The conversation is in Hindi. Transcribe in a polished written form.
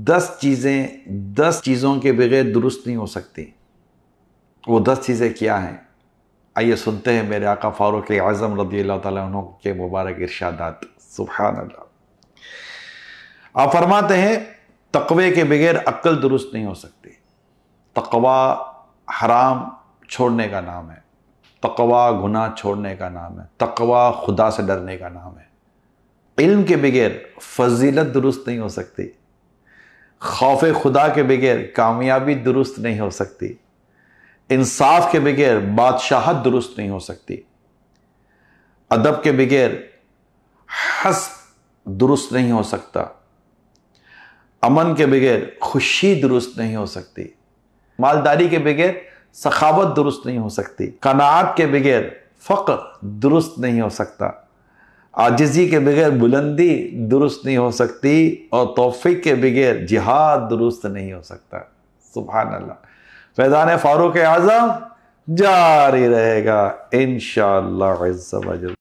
10 चीज़ों के बगैर दुरुस्त नहीं हो सकती। वो 10 चीज़ें क्या हैं? आइए सुनते हैं मेरे आका फारूक आज़म रज़ियल्लाहु ताला अन्हु के मुबारक इरशादात। सुभान अल्लाह। आप फरमाते हैं तक़वे के बगैर अक्ल दुरुस्त नहीं हो सकती। तक़वा हराम छोड़ने का नाम है, तक़वा गुनाह छोड़ने का नाम है, तक़वा खुदा से डरने का नाम है। इल्म के बगैर फजीलत दुरुस्त नहीं हो सकती। खौफ खुदा के बगैर कामयाबी दुरुस्त नहीं हो सकती। इंसाफ के बगैर बादशाहत दुरुस्त नहीं हो सकती। अदब के बगैर हस्ब दुरुस्त नहीं हो सकता। अमन के बगैर खुशी दुरुस्त नहीं हो सकती। मालदारी के बगैर सखावत दुरुस्त नहीं हो सकती। कनाअत के बगैर फ़क्र दुरुस्त नहीं हो सकता। आजिज़ी के बगैर बुलंदी दुरुस्त नहीं हो सकती और तौफीक के बगैर जिहाद दुरुस्त नहीं हो सकता। सुभान अल्लाह। फैज़ान फारूक आज़म जारी रहेगा इंशाअल्लाह अज़्ज़ व जल।